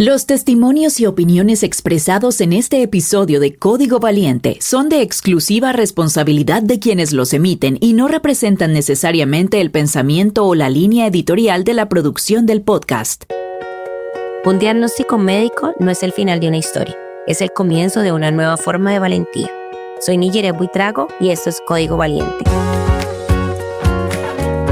Los testimonios y opiniones expresados en este episodio de Código Valiente son de exclusiva responsabilidad de quienes los emiten y no representan necesariamente el pensamiento o la línea editorial de la producción del podcast. Un diagnóstico médico no es el final de una historia, es el comienzo de una nueva forma de valentía. Soy Niyere Buitrago y esto es Código Valiente.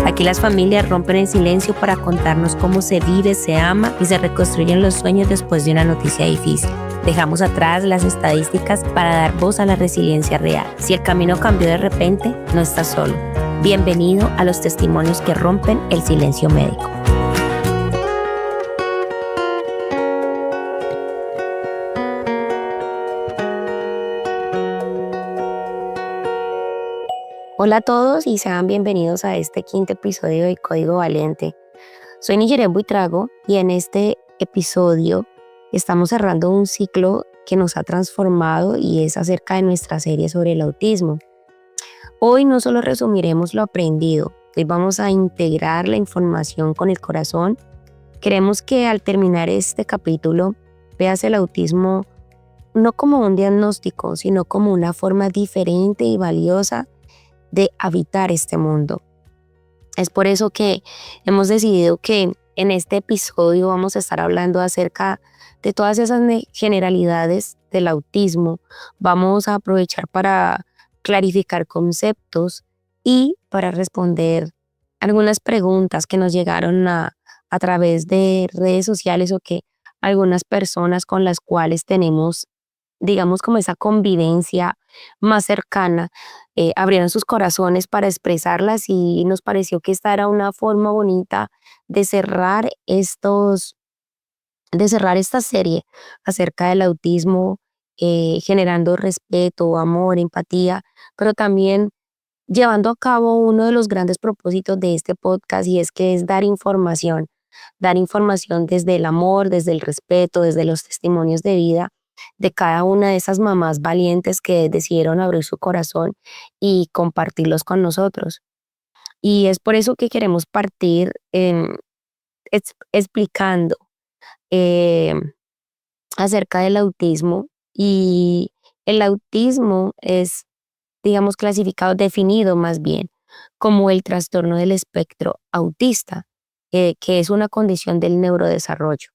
Aquí las familias rompen el silencio para contarnos cómo se vive, se ama y se reconstruyen los sueños después de una noticia difícil. Dejamos atrás las estadísticas para dar voz a la resiliencia real. Si el camino cambió de repente, no estás solo. Bienvenido a los testimonios que rompen el silencio médico. Hola a todos y sean bienvenidos a este quinto episodio de Código Valiente. Soy Niyere Buitrago y en este episodio estamos cerrando un ciclo que nos ha transformado y es acerca de nuestra serie sobre el autismo. Hoy no solo resumiremos lo aprendido, hoy vamos a integrar la información con el corazón. Queremos que al terminar este capítulo veas el autismo no como un diagnóstico, sino como una forma diferente y valiosa de habitar este mundo. Es por eso que hemos decidido que en este episodio vamos a estar hablando acerca de todas esas generalidades del autismo. Vamos a aprovechar para clarificar conceptos y para responder algunas preguntas que nos llegaron a través de redes sociales o que algunas personas con las cuales tenemos, digamos, como esa convivencia más cercana, abrieron sus corazones para expresarlas y nos pareció que esta era una forma bonita de cerrar esta serie acerca del autismo, generando respeto, amor, empatía, pero también llevando a cabo uno de los grandes propósitos de este podcast y es que es dar información desde el amor, desde el respeto, desde los testimonios de vida de cada una de esas mamás valientes que decidieron abrir su corazón y compartirlos con nosotros. Y es por eso que queremos partir explicando eh, acerca del autismo. Y el autismo es, digamos, definido más bien como el trastorno del espectro autista, que es una condición del neurodesarrollo.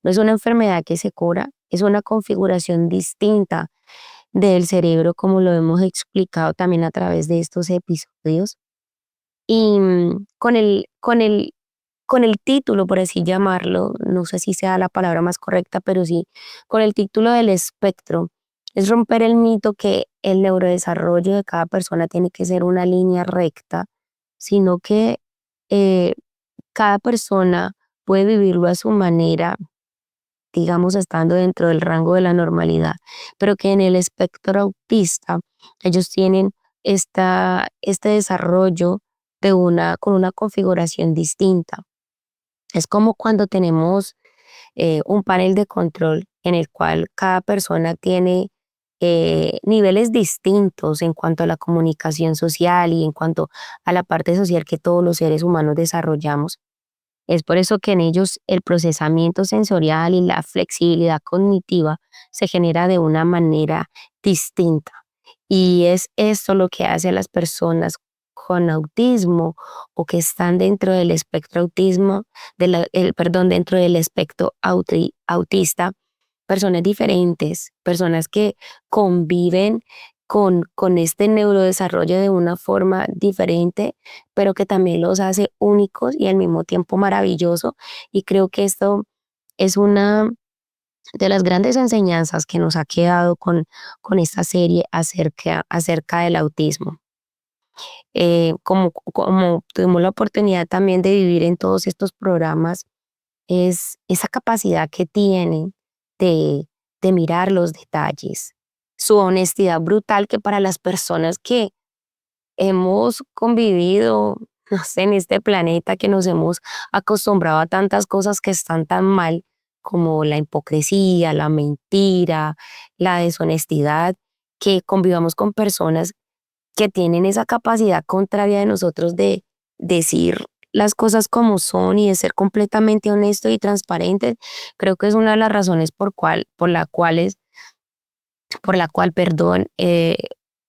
No es una enfermedad que se cura, es una configuración distinta del cerebro, como lo hemos explicado también a través de estos episodios. Y con el título, por así llamarlo, no sé si sea la palabra más correcta, pero sí, con el título del espectro, es romper el mito que el neurodesarrollo de cada persona tiene que ser una línea recta, sino que eh, cada persona puede vivirlo a su manera, digamos, estando dentro del rango de la normalidad, pero que en el espectro autista ellos tienen este desarrollo con una configuración distinta. Es como cuando tenemos un panel de control en el cual cada persona tiene niveles distintos en cuanto a la comunicación social y en cuanto a la parte social que todos los seres humanos desarrollamos. Es por eso que en ellos el procesamiento sensorial y la flexibilidad cognitiva se genera de una manera distinta. Y es esto lo que hace a las personas con autismo o que están dentro del espectro autismo, dentro del espectro autista, personas diferentes, personas que conviven con este neurodesarrollo de una forma diferente, pero que también los hace únicos y al mismo tiempo maravilloso. Y creo que esto es una de las grandes enseñanzas que nos ha quedado con esta serie acerca del autismo. Como tuvimos la oportunidad también de vivir en todos estos programas, es esa capacidad que tienen de, de mirar los detalles, su honestidad brutal que para las personas que hemos convivido, no sé, en este planeta que nos hemos acostumbrado a tantas cosas que están tan mal, como la hipocresía, la mentira, la deshonestidad, que convivamos con personas que tienen esa capacidad contraria de nosotros de decir las cosas como son y de ser completamente honesto y transparente, creo que es una de las razones por la cual, perdón,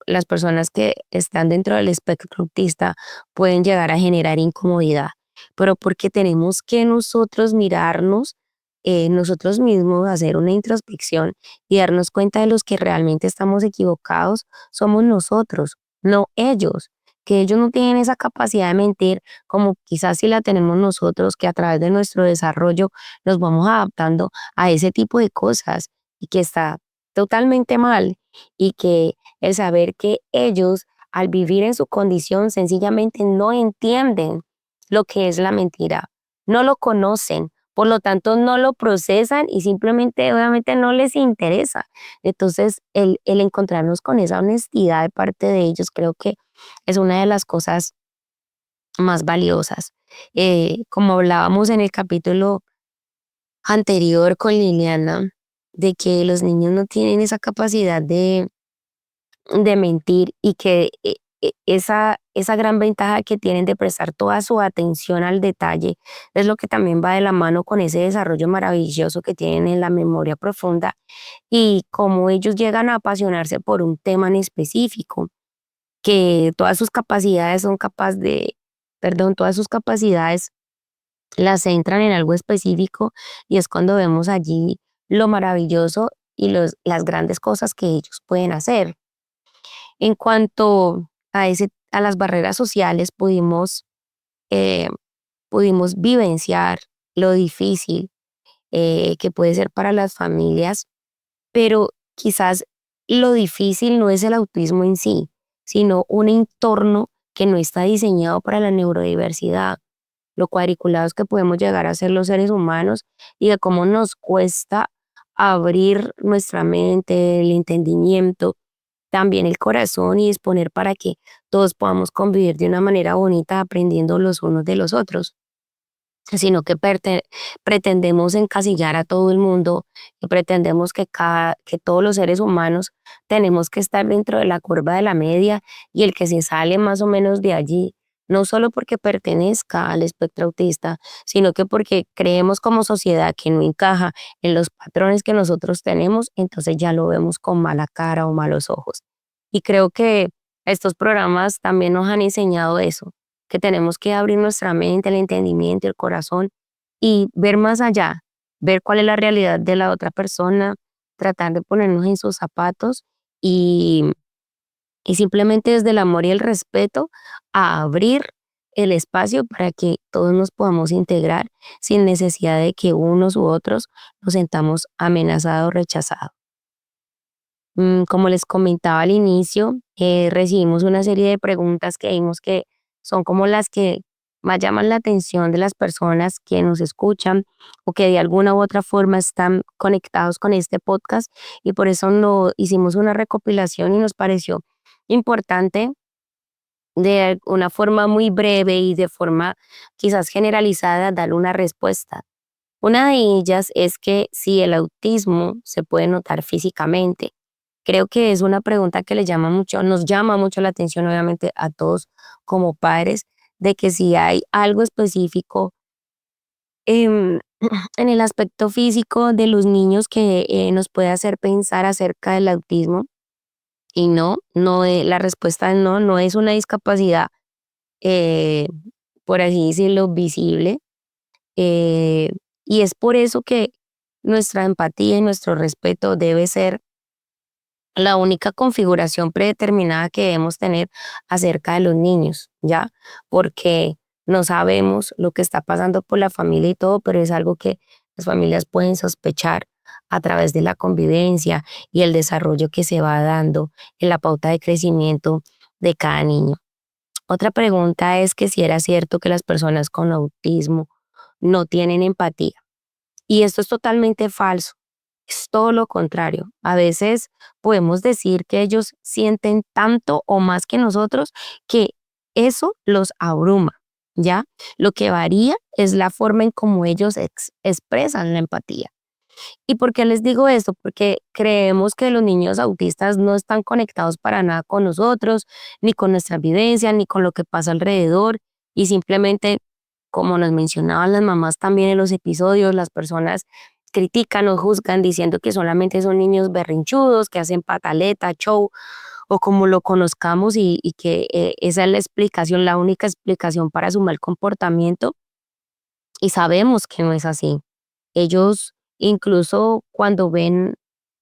las personas que están dentro del espectro autista pueden llegar a generar incomodidad, pero porque tenemos que nosotros mirarnos, nosotros mismos, hacer una introspección y darnos cuenta de los que realmente estamos equivocados, somos nosotros, no ellos. Que ellos no tienen esa capacidad de mentir como quizás si la tenemos nosotros, que a través de nuestro desarrollo nos vamos adaptando a ese tipo de cosas y que está totalmente mal, y que el saber que ellos, al vivir en su condición, sencillamente no entienden lo que es la mentira, no lo conocen, por lo tanto no lo procesan y simplemente obviamente no les interesa. Entonces el encontrarnos con esa honestidad de parte de ellos creo que es una de las cosas más valiosas. Como hablábamos en el capítulo anterior con Liliana, de que los niños no tienen esa capacidad de mentir y que esa gran ventaja que tienen de prestar toda su atención al detalle es lo que también va de la mano con ese desarrollo maravilloso que tienen en la memoria profunda y cómo ellos llegan a apasionarse por un tema en específico, que todas sus capacidades son capaces de, perdón, todas sus capacidades las centran en algo específico y es cuando vemos allí lo maravilloso y las grandes cosas que ellos pueden hacer. En cuanto a las barreras sociales, eh, pudimos vivenciar lo difícil que puede ser para las familias, pero quizás lo difícil no es el autismo en sí, sino un entorno que no está diseñado para la neurodiversidad, lo cuadriculados que podemos llegar a ser los seres humanos y de cómo nos cuesta abrir nuestra mente, el entendimiento, también el corazón y disponer para que todos podamos convivir de una manera bonita, aprendiendo los unos de los otros, sino que pretendemos encasillar a todo el mundo y pretendemos que todos los seres humanos tenemos que estar dentro de la curva de la media y el que se sale más o menos de allí, no solo porque pertenezca al espectro autista, sino que porque creemos como sociedad que no encaja en los patrones que nosotros tenemos, entonces ya lo vemos con mala cara o malos ojos. Y creo que estos programas también nos han enseñado eso, que tenemos que abrir nuestra mente, el entendimiento, el corazón y ver más allá, ver cuál es la realidad de la otra persona, tratar de ponernos en sus zapatos y, y simplemente desde el amor y el respeto a abrir el espacio para que todos nos podamos integrar sin necesidad de que unos u otros nos sentamos amenazados o rechazados. Como les comentaba al inicio, recibimos una serie de preguntas que vimos que son como las que más llaman la atención de las personas que nos escuchan o que de alguna u otra forma están conectados con este podcast y por eso hicimos una recopilación y nos pareció importante de una forma muy breve y de forma quizás generalizada dar una respuesta. Una de ellas es que si el autismo se puede notar físicamente. Creo que es una pregunta que nos llama mucho la atención, obviamente, a todos como padres, de que si hay algo específico em, en el aspecto físico de los niños que nos puede hacer pensar acerca del autismo. Y no, la respuesta es no, no es una discapacidad, eh, por así decirlo, visible. eh, y es por eso que nuestra empatía y nuestro respeto debe ser la única configuración predeterminada que debemos tener acerca de los niños, ¿ya? Porque no sabemos lo que está pasando por la familia y todo, pero es algo que las familias pueden sospechar a través de la convivencia y el desarrollo que se va dando en la pauta de crecimiento de cada niño. Otra pregunta es que si era cierto que las personas con autismo no tienen empatía. Y esto es totalmente falso. Es todo lo contrario. A veces podemos decir que ellos sienten tanto o más que nosotros que eso los abruma, ¿ya? Lo que varía es la forma en cómo ellos expresan la empatía. ¿Y por qué les digo esto? Porque creemos que los niños autistas no están conectados para nada con nosotros, ni con nuestra vivencia, ni con lo que pasa alrededor, y simplemente como nos mencionaban las mamás también en los episodios, las personas critican o juzgan diciendo que solamente son niños berrinchudos, que hacen pataleta, show, o como lo conozcamos y que esa es la explicación, la única explicación para su mal comportamiento. Y sabemos que no es así. Ellos incluso cuando ven,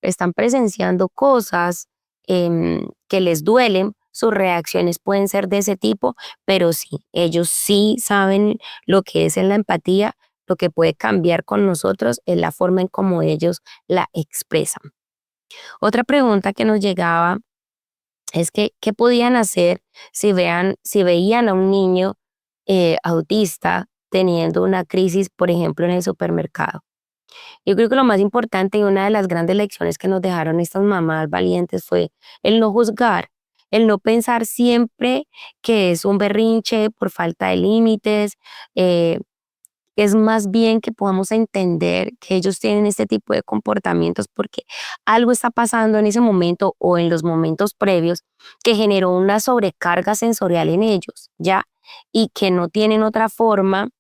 están presenciando cosas que les duelen, sus reacciones pueden ser de ese tipo, pero sí, ellos sí saben lo que es en la empatía, lo que puede cambiar con nosotros es la forma en cómo ellos la expresan. Otra pregunta que nos llegaba es que, ¿qué podían hacer si veían a un niño autista teniendo una crisis, por ejemplo, en el supermercado? Yo creo que lo más importante y una de las grandes lecciones que nos dejaron estas mamás valientes fue el no juzgar, el no pensar siempre que es un berrinche por falta de límites. Es más bien que podamos entender que ellos tienen este tipo de comportamientos porque algo está pasando en ese momento o en los momentos previos que generó una sobrecarga sensorial en ellos, ¿ya? Y que no tienen otra forma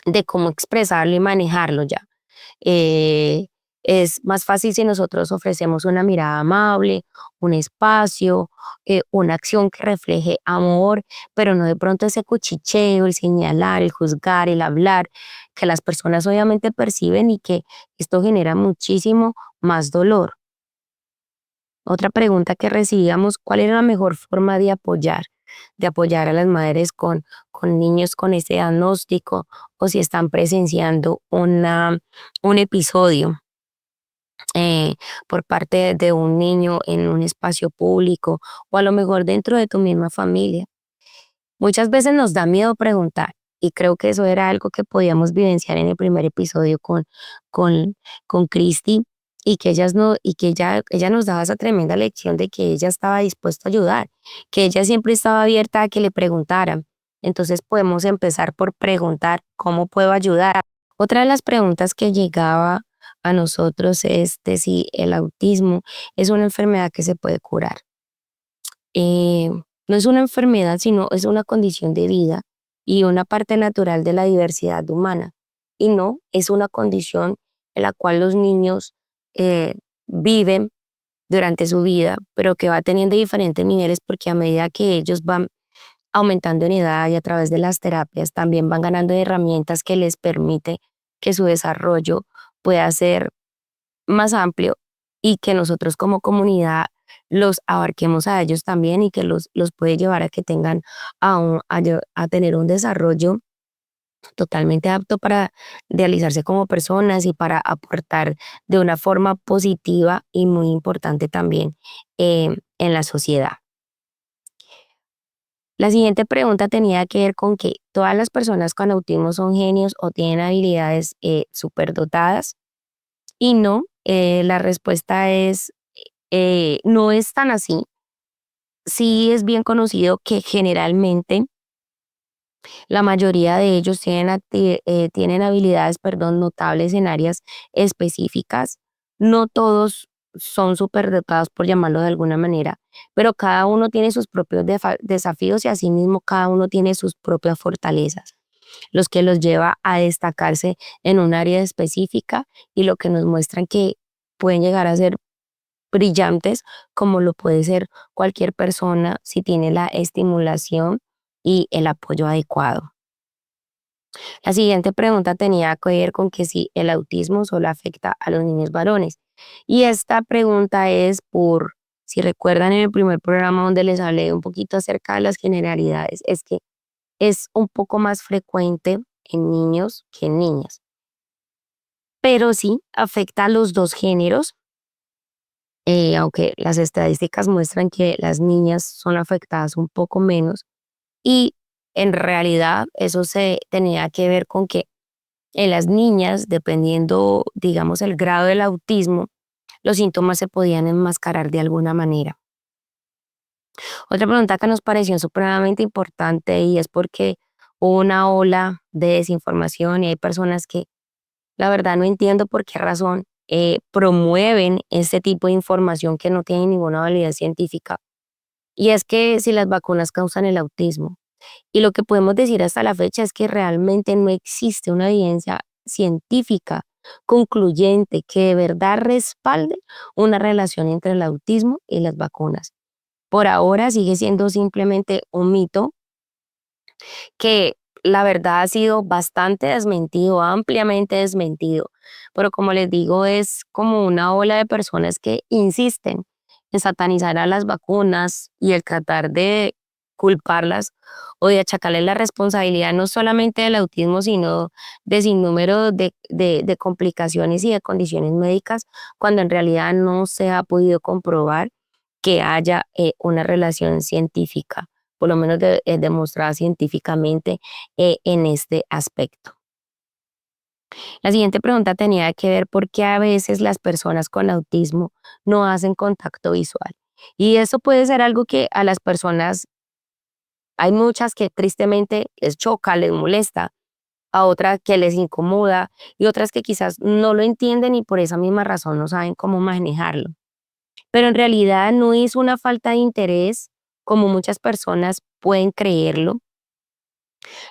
de cómo expresarlo y manejarlo ya. Eh, es más fácil si nosotros ofrecemos una mirada amable, un espacio, una acción que refleje amor, pero no de pronto ese cuchicheo, el señalar, el juzgar, el hablar, que las personas obviamente perciben y que esto genera muchísimo más dolor. Otra pregunta que recibíamos, ¿cuál era la mejor forma de apoyar a las madres con niños con este diagnóstico o si están presenciando un episodio eh, por parte de un niño en un espacio público o a lo mejor dentro de tu misma familia? Muchas veces nos da miedo preguntar y creo que eso era algo que podíamos vivenciar en el primer episodio con, con Christy y que ella nos daba esa tremenda lección de que ella estaba dispuesta a ayudar, que ella siempre estaba abierta a que le preguntaran. Entonces podemos empezar por preguntar cómo puedo ayudar. Otra de las preguntas que llegaba a nosotros es de si el autismo es una enfermedad que se puede curar. eh, no es una enfermedad, sino es una condición de vida y una parte natural de la diversidad humana. Y no es una condición en la cual los niños eh, viven durante su vida, pero que va teniendo diferentes niveles porque a medida que ellos van aumentando en edad y a través de las terapias también van ganando herramientas que les permite que su desarrollo pueda ser más amplio y que nosotros como comunidad los abarquemos a ellos también y que los puede llevar a que tengan a tener un desarrollo totalmente apto para realizarse como personas y para aportar de una forma positiva y muy importante también en la sociedad. La siguiente pregunta tenía que ver con que todas las personas con autismo son genios o tienen habilidades superdotadas. Y no, la respuesta es, no es tan así. Sí es bien conocido que generalmente la mayoría de ellos tienen habilidades, perdón, notables en áreas específicas. No todos son superdotados, por llamarlo de alguna manera, pero cada uno tiene sus propios desafíos y asimismo cada uno tiene sus propias fortalezas, los que los lleva a destacarse en un área específica y lo que nos muestran que pueden llegar a ser brillantes, como lo puede ser cualquier persona si tiene la estimulación y el apoyo adecuado. La siguiente pregunta tenía que ver con que si el autismo solo afecta a los niños varones. Y esta pregunta es por, si recuerdan en el primer programa donde les hablé un poquito acerca de las generalidades, es que es un poco más frecuente en niños que en niñas, pero sí afecta a los dos géneros, aunque las estadísticas muestran que las niñas son afectadas un poco menos y en realidad eso se tenía que ver con que en las niñas, dependiendo, digamos, el grado del autismo, los síntomas se podían enmascarar de alguna manera. Otra pregunta que nos pareció supremamente importante y es porque hubo una ola de desinformación y hay personas que la verdad no entiendo por qué razón promueven este tipo de información que no tiene ninguna validez científica. Y es que si las vacunas causan el autismo. Y lo que podemos decir hasta la fecha es que realmente no existe una evidencia científica concluyente que de verdad respalde una relación entre el autismo y las vacunas. Por ahora sigue siendo simplemente un mito que la verdad ha sido bastante desmentido, ampliamente desmentido. Pero como les digo, es como una ola de personas que insisten en satanizar a las vacunas y el tratar de culparlas o de achacarles la responsabilidad no solamente del autismo, sino de sinnúmero de complicaciones y de condiciones médicas, cuando en realidad no se ha podido comprobar que haya una relación científica, por lo menos demostrada científicamente en este aspecto. La siguiente pregunta tenía que ver por qué a veces las personas con autismo no hacen contacto visual. Y eso puede ser algo que a las personas, hay muchas que tristemente les choca, les molesta, a otras que les incomoda y otras que quizás no lo entienden y por esa misma razón no saben cómo manejarlo. Pero en realidad no es una falta de interés como muchas personas pueden creerlo.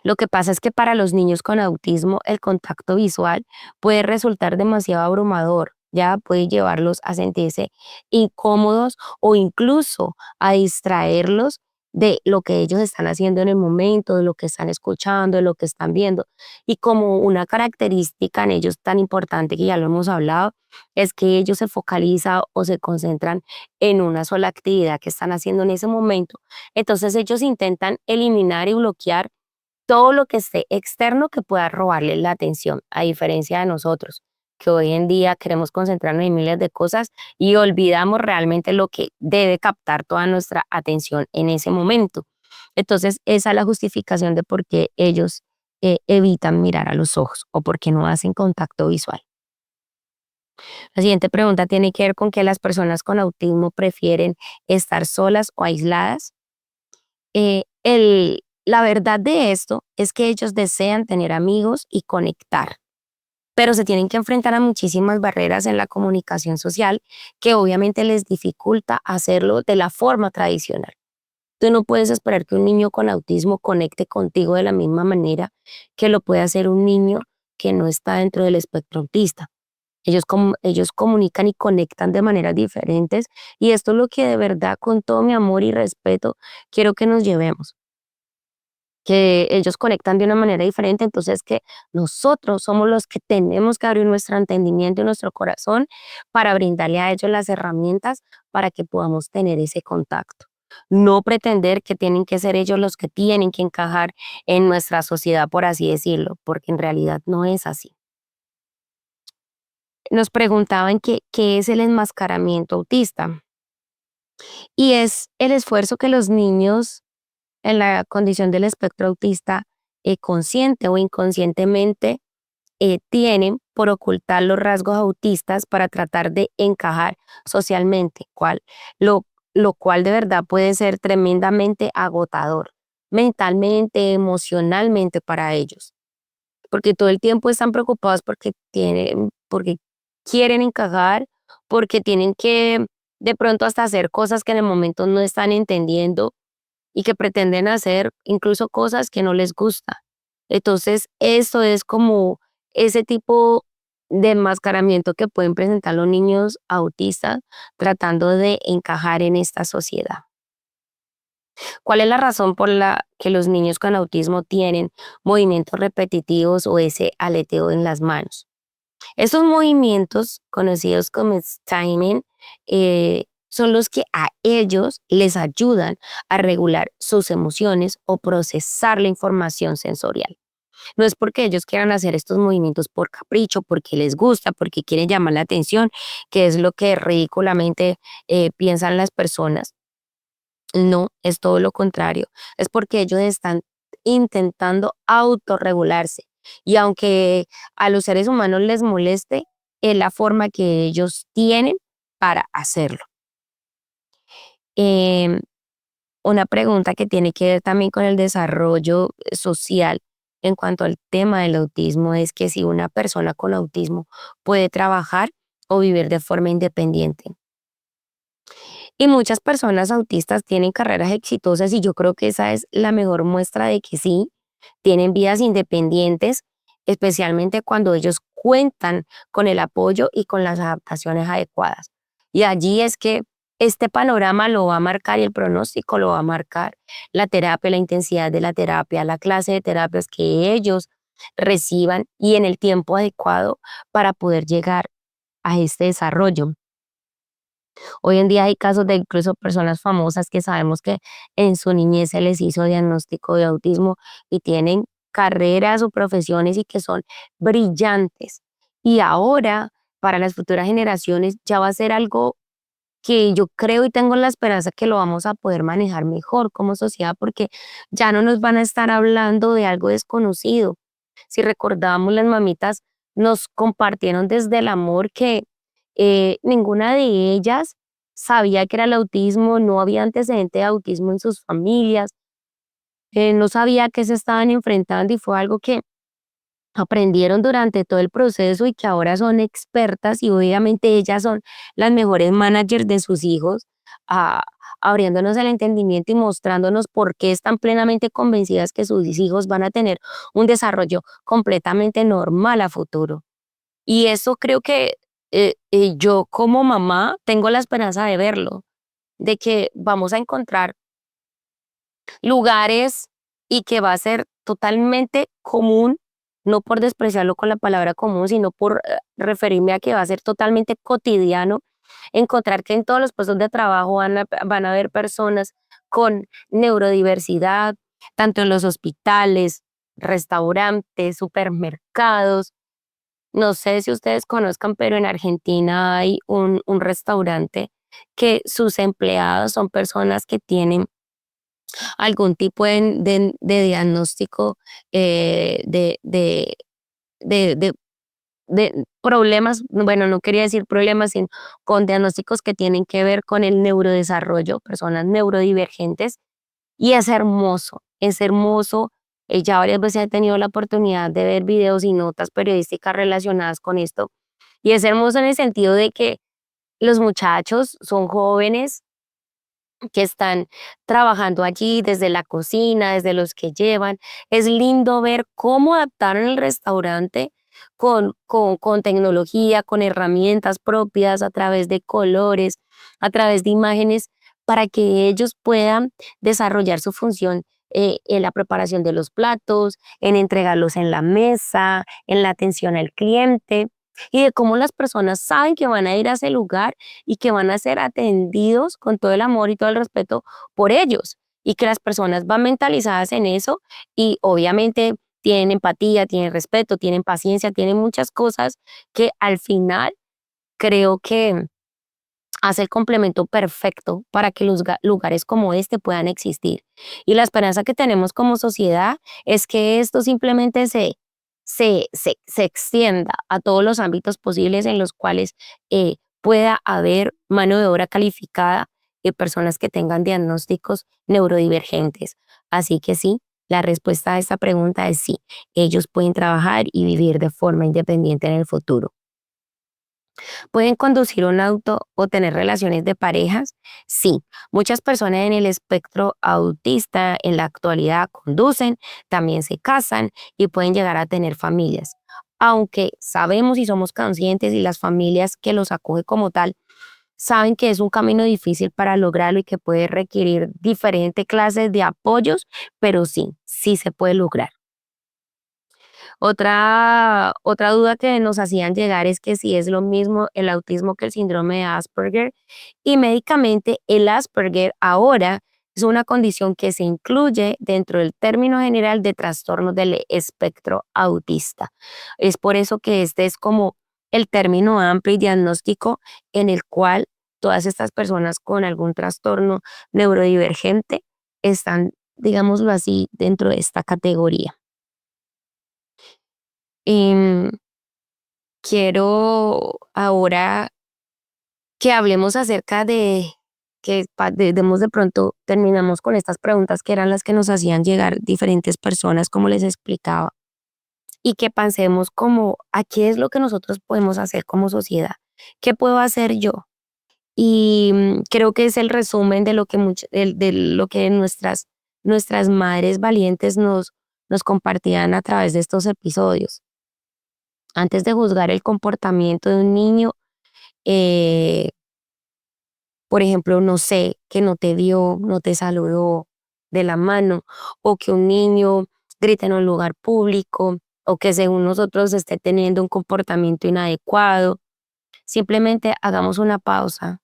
Lo que pasa es que para los niños con autismo el contacto visual puede resultar demasiado abrumador, ya puede llevarlos a sentirse incómodos o incluso a distraerlos de lo que ellos están haciendo en el momento, de lo que están escuchando, de lo que están viendo. Y como una característica en ellos tan importante que ya lo hemos hablado, es que ellos se focalizan o se concentran en una sola actividad que están haciendo en ese momento. Entonces ellos intentan eliminar y bloquear todo lo que esté externo que pueda robarle la atención, a diferencia de nosotros, que hoy en día queremos concentrarnos en miles de cosas y olvidamos realmente lo que debe captar toda nuestra atención en ese momento. Entonces, esa es la justificación de por qué ellos evitan mirar a los ojos o por qué no hacen contacto visual. La siguiente pregunta tiene que ver con que las personas con autismo prefieren estar solas o aisladas. La verdad de esto es que ellos desean tener amigos y conectar, pero se tienen que enfrentar a muchísimas barreras en la comunicación social que obviamente les dificulta hacerlo de la forma tradicional. Tú no puedes esperar que un niño con autismo conecte contigo de la misma manera que lo puede hacer un niño que no está dentro del espectro autista. Ellos comunican y conectan de maneras diferentes y esto es lo que de verdad, con todo mi amor y respeto, quiero que nos llevemos, que ellos conectan de una manera diferente, entonces que nosotros somos los que tenemos que abrir nuestro entendimiento y nuestro corazón para brindarle a ellos las herramientas para que podamos tener ese contacto. No pretender que tienen que ser ellos los que tienen que encajar en nuestra sociedad, por así decirlo, porque en realidad no es así. Nos preguntaban qué es el enmascaramiento autista y es el esfuerzo que los niños en la condición del espectro autista, consciente o inconscientemente, tienen por ocultar los rasgos autistas para tratar de encajar socialmente, lo cual de verdad puede ser tremendamente agotador mentalmente, emocionalmente para ellos, porque todo el tiempo están preocupados porque quieren encajar, porque tienen que de pronto hasta hacer cosas que en el momento no están entendiendo y que pretenden hacer incluso cosas que no les gusta. Entonces, esto es como ese tipo de enmascaramiento que pueden presentar los niños autistas tratando de encajar en esta sociedad. ¿Cuál es la razón por la que los niños con autismo tienen movimientos repetitivos o ese aleteo en las manos? Esos movimientos, conocidos como timing, son los que a ellos les ayudan a regular sus emociones o procesar la información sensorial. No es porque ellos quieran hacer estos movimientos por capricho, porque les gusta, porque quieren llamar la atención, que es lo que ridículamente piensan las personas. No, es todo lo contrario. Es porque ellos están intentando autorregularse. Y aunque a los seres humanos les moleste, es la forma que ellos tienen para hacerlo. Em, una pregunta que tiene que ver también con el desarrollo social en cuanto al tema del autismo es que si una persona con autismo puede trabajar o vivir de forma independiente. Y muchas personas autistas tienen carreras exitosas y yo creo que esa es la mejor muestra de que sí, tienen vidas independientes, especialmente cuando ellos cuentan con el apoyo y con las adaptaciones adecuadas. Y allí es que este panorama lo va a marcar y el pronóstico lo va a marcar la terapia, la intensidad de la terapia, la clase de terapias que ellos reciban y en el tiempo adecuado para poder llegar a este desarrollo. Hoy en día hay casos de incluso personas famosas que sabemos que en su niñez se les hizo diagnóstico de autismo y tienen carreras o profesiones y que son brillantes. Y ahora, para las futuras generaciones, ya va a ser algo que yo creo y tengo la esperanza que lo vamos a poder manejar mejor como sociedad porque ya no nos van a estar hablando de algo desconocido. Si recordamos, las mamitas nos compartieron desde el amor que ninguna de ellas sabía que era el autismo, no había antecedente de autismo en sus familias, no sabía que se estaban enfrentando y fue algo que aprendieron durante todo el proceso y que ahora son expertas y obviamente ellas son las mejores managers de sus hijos, ah, abriéndonos el entendimiento y mostrándonos por qué están plenamente convencidas que sus hijos van a tener un desarrollo completamente normal a futuro. Y eso creo que yo como mamá tengo la esperanza de verlo, de que vamos a encontrar lugares y que va a ser totalmente común, no por despreciarlo con la palabra común, sino por referirme a que va a ser totalmente cotidiano encontrar que en todos los puestos de trabajo van a haber personas con neurodiversidad, tanto en los hospitales, restaurantes, supermercados. No sé si ustedes conozcan, pero en Argentina hay un restaurante que sus empleados son personas que tienen algún tipo de diagnóstico de, de, de problemas, bueno, no quería decir problemas, sino con diagnósticos que tienen que ver con el neurodesarrollo, personas neurodivergentes, y es hermoso, es hermoso. Ya varias veces he tenido la oportunidad de ver videos y notas periodísticas relacionadas con esto, y es hermoso en el sentido de que los muchachos son jóvenes que están trabajando allí, desde la cocina, desde los que llevan. Es lindo ver cómo adaptaron el restaurante con tecnología, con herramientas propias, a través de colores, a través de imágenes, para que ellos puedan desarrollar su función en la preparación de los platos, en entregarlos en la mesa, en la atención al cliente y de cómo las personas saben que van a ir a ese lugar y que van a ser atendidos con todo el amor y todo el respeto por ellos y que las personas van mentalizadas en eso y obviamente tienen empatía, tienen respeto, tienen paciencia, tienen muchas cosas que al final creo que hace el complemento perfecto para que los lugares como este puedan existir. Y la esperanza que tenemos como sociedad es que esto simplemente se extienda a todos los ámbitos posibles en los cuales pueda haber mano de obra calificada y personas que tengan diagnósticos neurodivergentes. Así que sí, la respuesta a esta pregunta es sí, ellos pueden trabajar y vivir de forma independiente en el futuro. ¿Pueden conducir un auto o tener relaciones de parejas? Sí, muchas personas en el espectro autista en la actualidad conducen, también se casan y pueden llegar a tener familias. Aunque sabemos y somos conscientes y las familias que los acoge como tal saben que es un camino difícil para lograrlo y que puede requerir diferentes clases de apoyos, pero sí, sí se puede lograr. Otra duda que nos hacían llegar es que si es lo mismo el autismo que el síndrome de Asperger y médicamente el Asperger ahora es una condición que se incluye dentro del término general de trastornos del espectro autista. Es por eso que este es como el término amplio y diagnóstico en el cual todas estas personas con algún trastorno neurodivergente están, digámoslo así, dentro de esta categoría. Em, Quiero ahora que hablemos acerca de que demos de pronto, terminamos con estas preguntas que eran las que nos hacían llegar diferentes personas, como les explicaba, y que pensemos como a qué es lo que nosotros podemos hacer como sociedad. ¿Qué puedo hacer yo? Y creo que es el resumen de lo que, de lo que nuestras madres valientes nos compartían a través de estos episodios. Antes de juzgar el comportamiento de un niño, eh, por ejemplo, no sé, que no te dio, no te saludó de la mano, o que un niño grite en un lugar público, o que según nosotros esté teniendo un comportamiento inadecuado. Simplemente hagamos una pausa.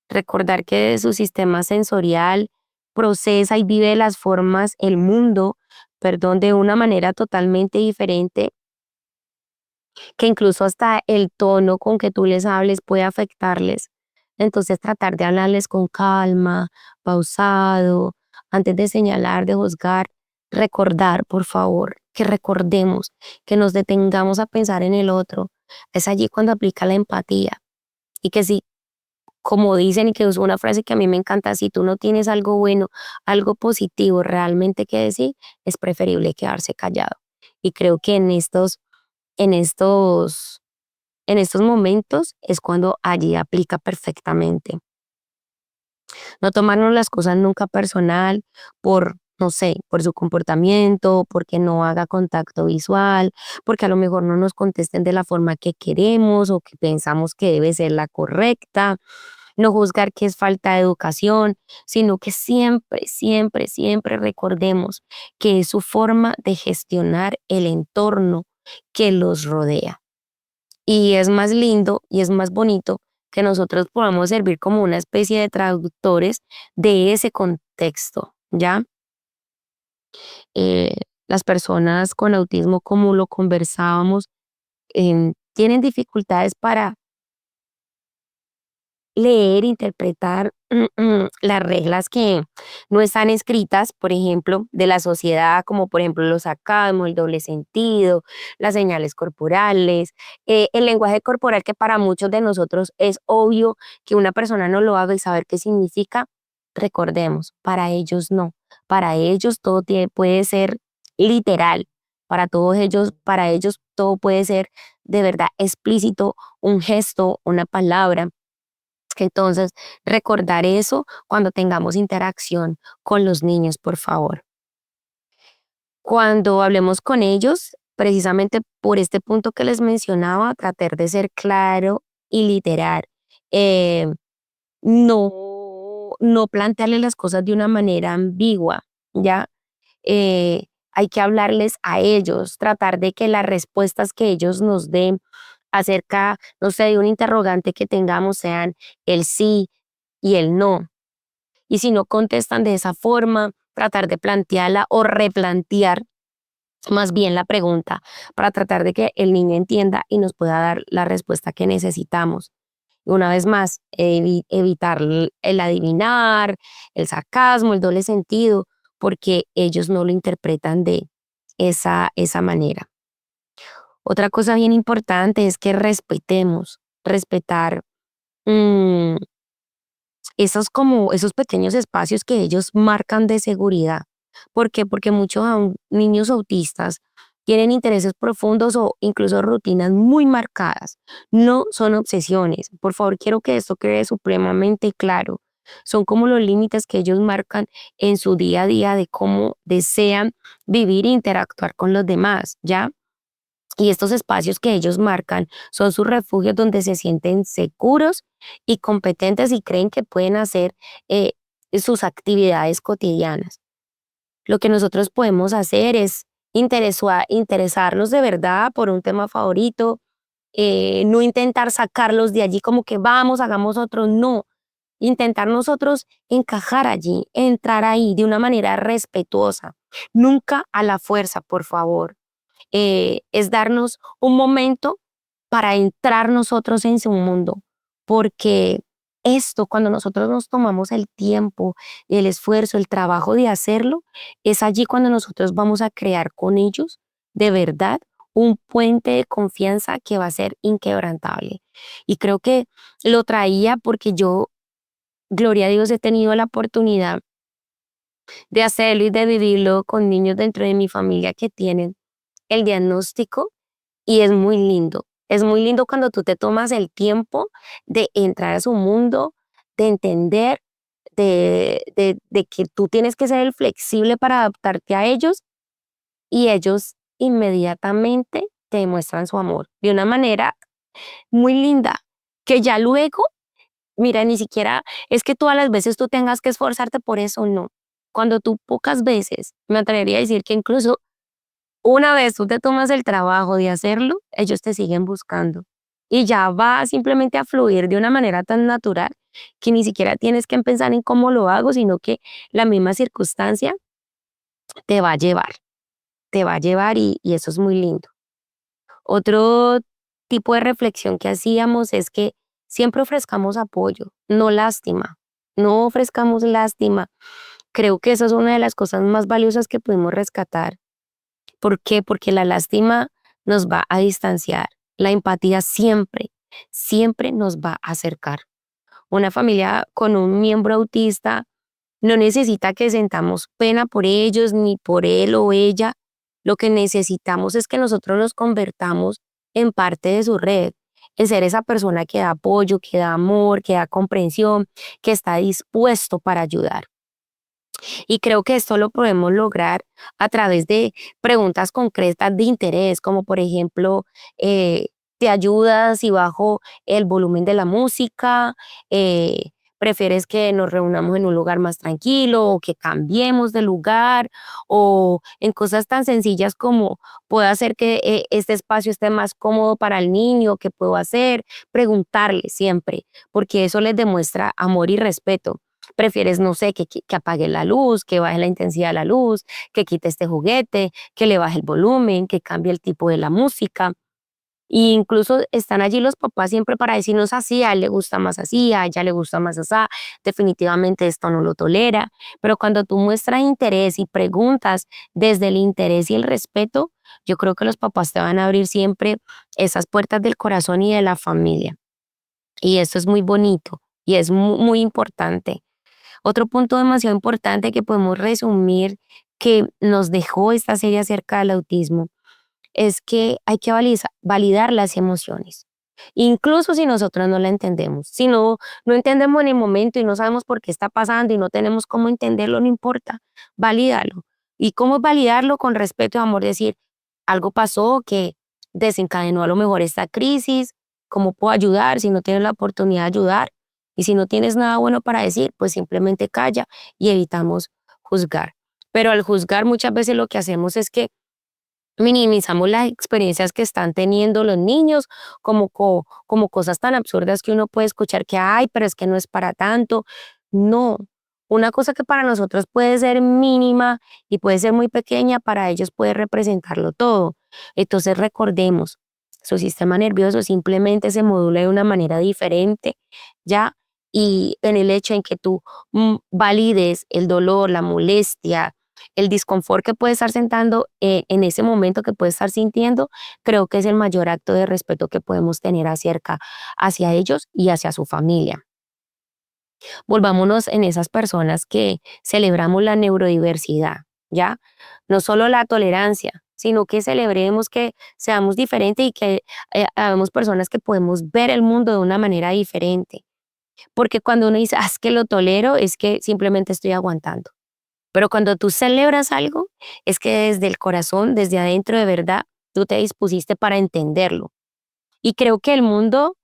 Recordar que su sistema sensorial procesa y vive las formas, el mundo, perdón, de una manera totalmente diferente, que incluso hasta el tono con que tú les hables puede afectarles. Entonces tratar de hablarles con calma, pausado, antes de señalar, de juzgar, recordar, por favor, que recordemos, que nos detengamos a pensar en el otro. Es allí cuando aplica la empatía y que si, como dicen y que es una frase que a mí me encanta, si tú no tienes algo bueno, algo positivo realmente que decir, es preferible quedarse callado. Y creo que en estos, en estos momentos es cuando allí aplica perfectamente. No tomarnos las cosas nunca personal por, no sé, por su comportamiento, porque no haga contacto visual, porque a lo mejor no nos contesten de la forma que queremos o que pensamos que debe ser la correcta. No juzgar que es falta de educación, sino que siempre, siempre, siempre recordemos que es su forma de gestionar el entorno que los rodea. Y es más lindo y es más bonito que nosotros podamos servir como una especie de traductores de ese contexto, ¿ya? Eh, las personas con autismo, como lo conversábamos, tienen dificultades para leer, interpretar las reglas que no están escritas, por ejemplo, de la sociedad, como por ejemplo los sarcasmos, el doble sentido, las señales corporales, el lenguaje corporal que para muchos de nosotros es obvio que una persona no lo haga y saber qué significa, recordemos, para ellos no, para ellos todo puede ser literal, para ellos todo puede ser de verdad explícito, un gesto, una palabra. Entonces, recordar eso cuando tengamos interacción con los niños, por favor. Cuando hablemos con ellos, precisamente por este punto que les mencionaba, tratar de ser claro y literal. Eh, no plantearles las cosas de una manera ambigua, ¿ya? Hay que hablarles a ellos, tratar de que las respuestas que ellos nos den acerca, no sé, de un interrogante que tengamos sean el sí y el no. Y si no contestan de esa forma, tratar de plantearla o replantear más bien la pregunta para tratar de que el niño entienda y nos pueda dar la respuesta que necesitamos. Una vez más, evitar el adivinar, el sarcasmo, el doble sentido, porque ellos no lo interpretan de esa manera. Otra cosa bien importante es que respetemos, respetar mm, esos pequeños espacios que ellos marcan de seguridad. ¿Por qué? Porque muchos niños autistas tienen intereses profundos o incluso rutinas muy marcadas. No son obsesiones. Por favor, quiero que esto quede supremamente claro. Son como los límites que ellos marcan en su día a día de cómo desean vivir e interactuar con los demás, ¿ya? Y estos espacios que ellos marcan son sus refugios donde se sienten seguros y competentes y creen que pueden hacer eh, sus actividades cotidianas. Lo que nosotros podemos hacer es interesarnos de verdad por un tema favorito, no intentar sacarlos de allí como que vamos, hagamos otro, no. Intentar nosotros encajar allí, entrar ahí de una manera respetuosa, nunca a la fuerza, por favor. Es darnos un momento para entrar nosotros en su mundo, porque esto, cuando nosotros nos tomamos el tiempo, el esfuerzo, el trabajo de hacerlo, es allí cuando nosotros vamos a crear con ellos, de verdad, un puente de confianza que va a ser inquebrantable. Y creo que lo traía porque yo, gloria a Dios, he tenido la oportunidad de hacerlo y de vivirlo con niños dentro de mi familia que tienen el diagnóstico y es muy lindo. Es muy lindo cuando tú te tomas el tiempo de entrar a su mundo, de entender, de que tú tienes que ser el flexible para adaptarte a ellos y ellos inmediatamente te demuestran su amor de una manera muy linda, que ya luego, mira, ni siquiera es que todas las veces tú tengas que esforzarte por eso, no. Cuando tú pocas veces, me atrevería a decir que incluso una vez tú te tomas el trabajo de hacerlo, ellos te siguen buscando. Y ya va simplemente a fluir de una manera tan natural que ni siquiera tienes que pensar en cómo lo hago, sino que la misma circunstancia te va a llevar, te va a llevar y eso es muy lindo. Otro tipo de reflexión que hacíamos es que siempre ofrezcamos apoyo, no lástima, no ofrezcamos lástima. Creo que esa es una de las cosas más valiosas que podemos rescatar. ¿Por qué? Porque la lástima nos va a distanciar. La empatía siempre, siempre nos va a acercar. Una familia con un miembro autista no necesita que sentamos pena por ellos ni por él o ella. Lo que necesitamos es que nosotros nos convertamos en parte de su red, en ser esa persona que da apoyo, que da amor, que da comprensión, que está dispuesto para ayudar. Y creo que esto lo podemos lograr a través de preguntas concretas de interés, como por ejemplo, ¿te ayudas si bajo el volumen de la música? ¿Prefieres que nos reunamos en un lugar más tranquilo o que cambiemos de lugar? O en cosas tan sencillas como, ¿puedo hacer que este espacio esté más cómodo para el niño? ¿Qué puedo hacer? Preguntarle siempre, porque eso les demuestra amor y respeto. Prefieres, no sé, que apague la luz, que baje la intensidad de la luz, que quite este juguete, que le baje el volumen, que cambie el tipo de la música. Y incluso están allí los papás siempre para decirnos así, a él le gusta más así, a ella le gusta más así, definitivamente esto no lo tolera. Pero cuando tú muestras interés y preguntas desde el interés y el respeto, yo creo que los papás te van a abrir siempre esas puertas del corazón y de la familia. Y eso es muy bonito y es muy importante. Otro punto demasiado importante que podemos resumir que nos dejó esta serie acerca del autismo es que hay que validar las emociones. Incluso si nosotros no la entendemos, si no entendemos en el momento y no sabemos por qué está pasando y no tenemos cómo entenderlo, no importa, valídalo. ¿Y cómo validarlo? Con respeto y amor, decir, algo pasó que desencadenó a lo mejor esta crisis, ¿cómo puedo ayudar? Si no tienes la oportunidad de ayudar y si no tienes nada bueno para decir, pues simplemente calla y evitamos juzgar. Pero al juzgar muchas veces lo que hacemos es que minimizamos las experiencias que están teniendo los niños, como cosas tan absurdas que uno puede escuchar que, ay, pero es que no es para tanto. No, una cosa que para nosotros puede ser mínima y puede ser muy pequeña, para ellos puede representarlo todo. Entonces recordemos, su sistema nervioso simplemente se modula de una manera diferente, ¿ya? Y en el hecho en que tú valides el dolor, la molestia, el disconfort que puede estar sentando en ese momento que puede estar sintiendo, creo que es el mayor acto de respeto que podemos tener hacia ellos y hacia su familia. Volvámonos en esas personas que celebramos la neurodiversidad, ¿ya? No solo la tolerancia, sino que celebremos que seamos diferentes y que habemos personas que podemos ver el mundo de una manera diferente. Porque cuando uno dice, es que lo tolero, es que simplemente estoy aguantando. Pero cuando tú celebras algo, es que desde el corazón, desde adentro de verdad, tú te dispusiste para entenderlo. Y creo que el mundo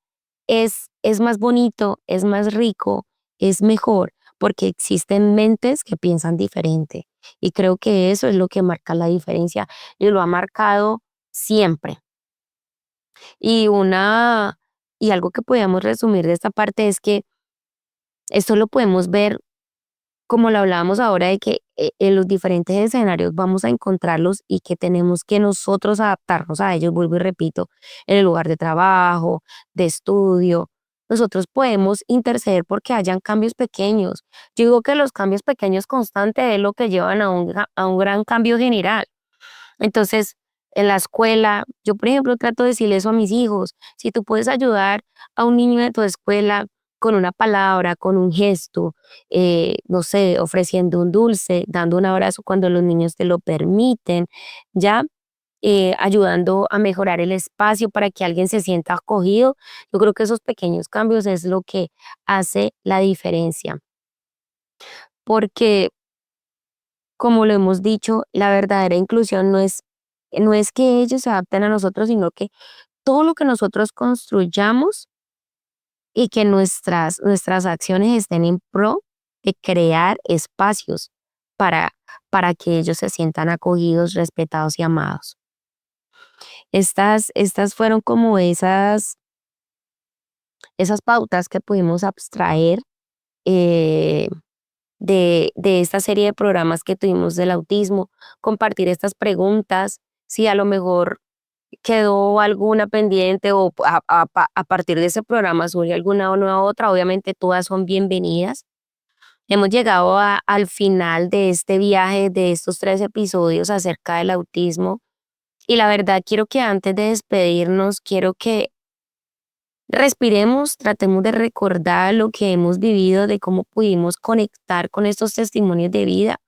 es más bonito, es más rico, es mejor, porque existen mentes que piensan diferente. Y creo que eso es lo que marca la diferencia y lo ha marcado siempre. Y y algo que podríamos resumir de esta parte es que esto lo podemos ver como lo hablábamos ahora de que en los diferentes escenarios vamos a encontrarlos y que tenemos que nosotros adaptarnos a ellos, vuelvo y repito, en el lugar de trabajo, de estudio. Nosotros podemos interceder porque hayan cambios pequeños. Yo digo que los cambios pequeños constantes es lo que llevan a un gran cambio general. Entonces, en la escuela, yo por ejemplo trato de decirle eso a mis hijos, si tú puedes ayudar a un niño de tu escuela con una palabra, con un gesto, no sé, ofreciendo un dulce, dando un abrazo cuando los niños te lo permiten, ¿ya? ayudando a mejorar el espacio para que alguien se sienta acogido. Yo creo que esos pequeños cambios es lo que hace la diferencia, porque como lo hemos dicho, la verdadera inclusión no es que ellos se adapten a nosotros, sino que todo lo que nosotros construyamos y que nuestras acciones estén en pro de crear espacios para, para que ellos se sientan acogidos, respetados y amados. Estas fueron como esas pautas que pudimos abstraer eh, de esta serie de programas que tuvimos del autismo, compartir estas preguntas, si a lo mejor quedó alguna pendiente o a partir de ese programa surge alguna o nueva otra, obviamente todas son bienvenidas. Hemos llegado al final de este viaje, de estos 3 episodios acerca del autismo y la verdad quiero que antes de despedirnos, quiero que respiremos, tratemos de recordar lo que hemos vivido, de cómo pudimos conectar con estos testimonios de vida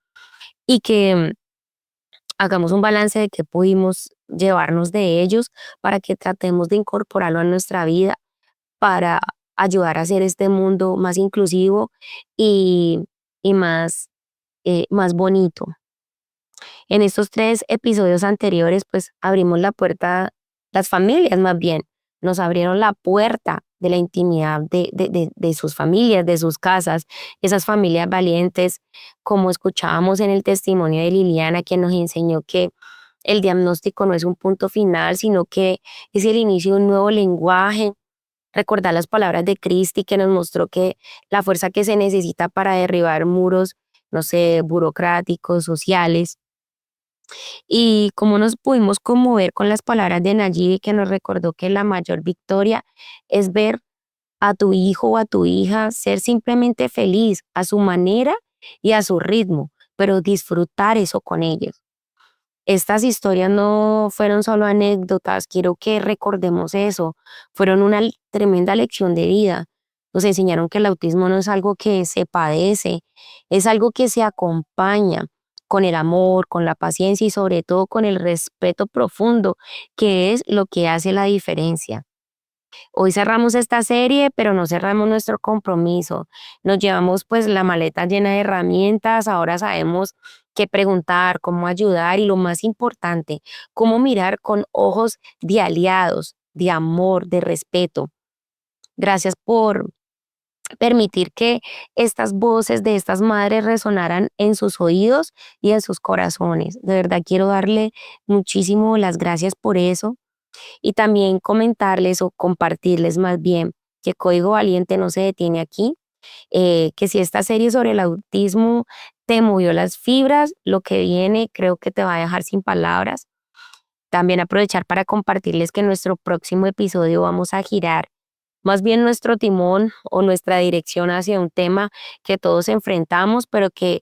y que hagamos un balance de qué pudimos llevarnos de ellos para que tratemos de incorporarlo a nuestra vida para ayudar a hacer este mundo más inclusivo y, y más bonito. En estos 3 episodios anteriores, pues abrimos la puerta, las familias más bien, nos abrieron la puerta de la intimidad de sus familias, de sus casas, esas familias valientes, como escuchábamos en el testimonio de Liliana, que nos enseñó que el diagnóstico no es un punto final, sino que es el inicio de un nuevo lenguaje. Recordar las palabras de Cristi que nos mostró que la fuerza que se necesita para derribar muros, no sé, burocráticos, sociales, y cómo nos pudimos conmover con las palabras de Nayibi que nos recordó que la mayor victoria es ver a tu hijo o a tu hija ser simplemente feliz a su manera y a su ritmo, pero disfrutar eso con ellos. Estas historias no fueron solo anécdotas, quiero que recordemos eso, fueron una tremenda lección de vida. Nos enseñaron que el autismo no es algo que se padece, es algo que se acompaña con el amor, con la paciencia y sobre todo con el respeto profundo, que es lo que hace la diferencia. Hoy cerramos esta serie, pero no cerramos nuestro compromiso. Nos llevamos pues la maleta llena de herramientas, ahora sabemos qué preguntar, cómo ayudar y lo más importante, cómo mirar con ojos de aliados, de amor, de respeto. Gracias por permitir que estas voces de estas madres resonaran en sus oídos y en sus corazones. De verdad quiero darle muchísimo las gracias por eso y también comentarles o compartirles más bien que Código Valiente no se detiene aquí, que si esta serie sobre el autismo te movió las fibras, lo que viene creo que te va a dejar sin palabras. También aprovechar para compartirles que en nuestro próximo episodio vamos a girar más bien nuestro timón o nuestra dirección hacia un tema que todos enfrentamos, pero que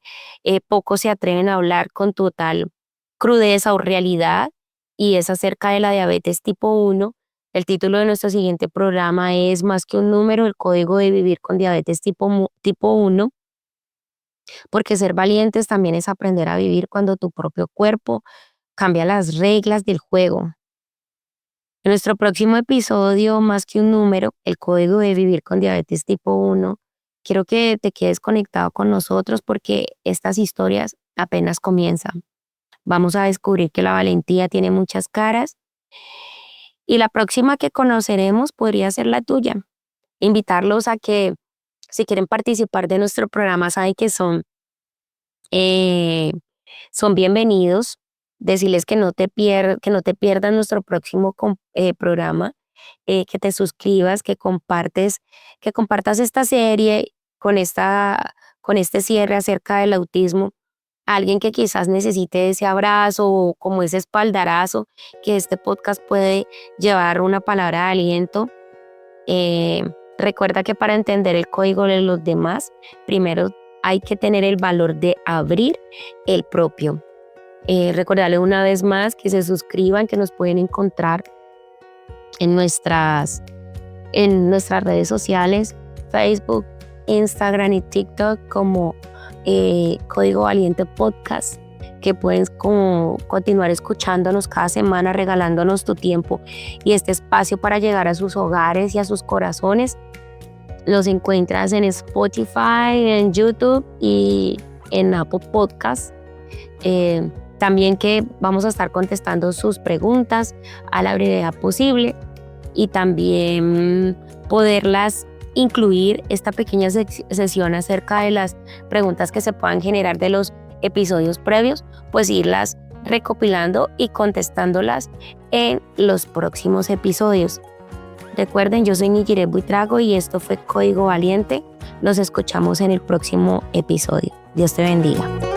pocos se atreven a hablar con total crudeza o realidad, y es acerca de la diabetes tipo 1. El título de nuestro siguiente programa es Más que un número, el código de vivir con diabetes tipo 1, porque ser valientes también es aprender a vivir cuando tu propio cuerpo cambia las reglas del juego. En nuestro próximo episodio, Más que un número, el código de vivir con diabetes tipo 1, quiero que te quedes conectado con nosotros porque estas historias apenas comienzan. Vamos a descubrir que la valentía tiene muchas caras y la próxima que conoceremos podría ser la tuya. Invitarlos a que, si quieren participar de nuestro programa, saben que son bienvenidos. Decirles que no te pierdas nuestro próximo programa, que te suscribas, que compartas esta serie con este cierre acerca del autismo a alguien que quizás necesite ese abrazo o como ese espaldarazo, que este podcast puede llevar una palabra de aliento. Recuerda que para entender el código de los demás, primero hay que tener el valor de abrir el propio. Recordarles una vez más que se suscriban, que nos pueden encontrar en nuestras redes sociales, Facebook, Instagram y TikTok como Código Valiente Podcast. que pueden como continuar escuchándonos cada semana, regalándonos tu tiempo y este espacio para llegar a sus hogares y a sus corazones. Los encuentras en Spotify, en YouTube y en Apple Podcasts. También que vamos a estar contestando sus preguntas a la brevedad posible y también poderlas incluir esta pequeña sesión acerca de las preguntas que se puedan generar de los episodios previos, pues irlas recopilando y contestándolas en los próximos episodios. Recuerden, yo soy Nigiret Buitrago y esto fue Código Valiente. Nos escuchamos en el próximo episodio. Dios te bendiga.